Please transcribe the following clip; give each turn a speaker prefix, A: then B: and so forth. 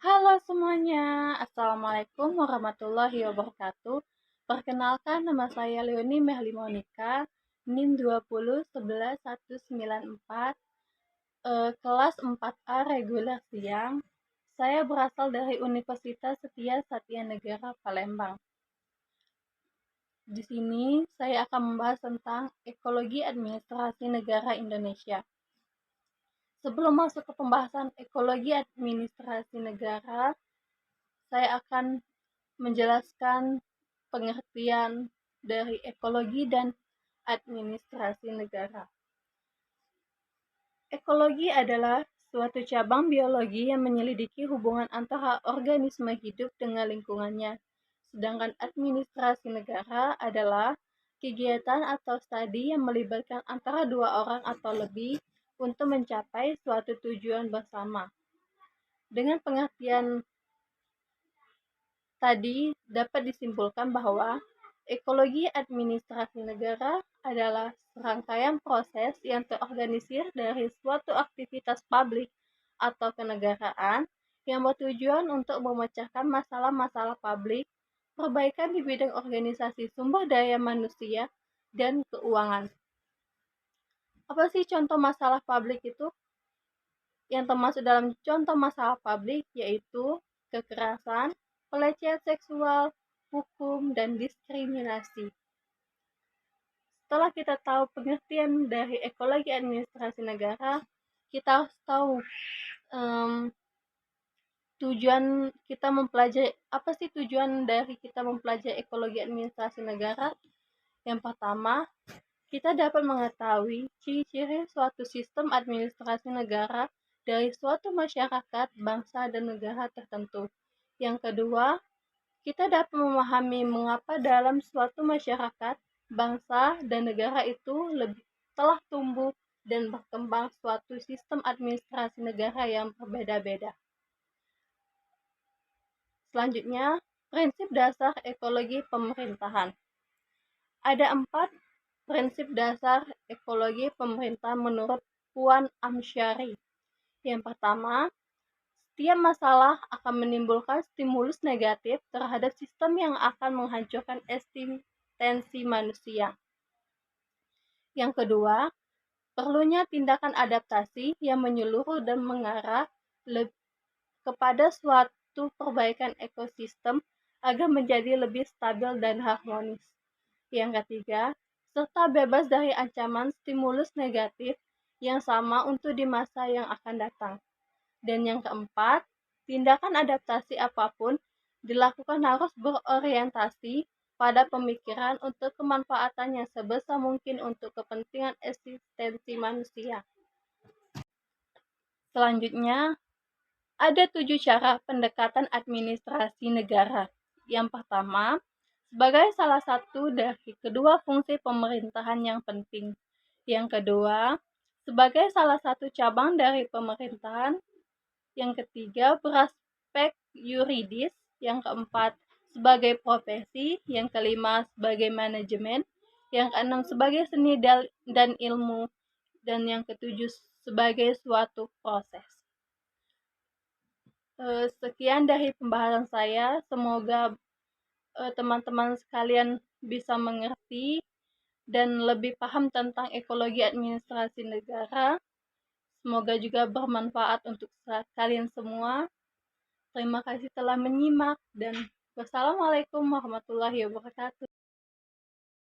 A: Halo semuanya, Assalamualaikum warahmatullahi wabarakatuh. Perkenalkan, nama saya Leonie Mehli Monica, NIM 2011194, kelas 4A reguler siang. Saya berasal dari Universitas Setia Satya Negara Palembang. Di sini saya akan membahas tentang ekologi administrasi negara Indonesia. Sebelum masuk ke pembahasan ekologi administrasi negara, saya akan menjelaskan pengertian dari ekologi dan administrasi negara. Ekologi adalah suatu cabang biologi yang menyelidiki hubungan antara organisme hidup dengan lingkungannya. Sedangkan administrasi negara adalah kegiatan atau studi yang melibatkan antara dua orang atau lebih untuk mencapai suatu tujuan bersama. Dengan pengertian tadi dapat disimpulkan bahwa ekologi administrasi negara adalah serangkaian proses yang terorganisir dari suatu aktivitas publik atau kenegaraan yang bertujuan untuk memecahkan masalah-masalah publik, perbaikan di bidang organisasi sumber daya manusia, dan keuangan. Apa sih contoh masalah publik itu? Yang termasuk dalam contoh masalah publik yaitu kekerasan, pelecehan seksual, hukum, dan diskriminasi. Setelah kita tahu pengertian dari ekologi administrasi negara, kita harus tahu tujuan kita mempelajari, apa sih tujuan dari kita mempelajari ekologi administrasi negara. Yang pertama, kita dapat mengetahui ciri-ciri suatu sistem administrasi negara dari suatu masyarakat, bangsa, dan negara tertentu. Yang kedua, kita dapat memahami mengapa dalam suatu masyarakat, bangsa, dan negara itu telah tumbuh dan berkembang suatu sistem administrasi negara yang berbeda-beda. Selanjutnya, prinsip dasar ekologi pemerintahan. Ada 4 prinsip dasar ekologi pemerintah menurut Puan Amsyari. Yang pertama, setiap masalah akan menimbulkan stimulus negatif terhadap sistem yang akan menghancurkan eksistensi manusia. Yang kedua, perlunya tindakan adaptasi yang menyeluruh dan mengarah kepada suatu perbaikan ekosistem agar menjadi lebih stabil dan harmonis. Yang ketiga, serta bebas dari ancaman stimulus negatif yang sama untuk di masa yang akan datang. Dan yang keempat, tindakan adaptasi apapun dilakukan harus berorientasi pada pemikiran untuk kemanfaatan yang sebesar mungkin untuk kepentingan eksistensi manusia. Selanjutnya, ada 7 cara pendekatan administrasi negara. Yang pertama, sebagai salah satu dari kedua fungsi pemerintahan yang penting. Yang kedua, sebagai salah satu cabang dari pemerintahan. Yang ketiga, beraspek yuridis. Yang keempat, sebagai profesi. Yang kelima, sebagai manajemen. Yang keenam, sebagai seni dan ilmu. Dan yang ketujuh, sebagai suatu proses. Sekian dari pembahasan saya. Semoga teman-teman sekalian bisa mengerti dan lebih paham tentang ekologi administrasi negara. Semoga juga bermanfaat untuk kalian semua. Terima kasih telah menyimak dan wassalamualaikum warahmatullahi wabarakatuh.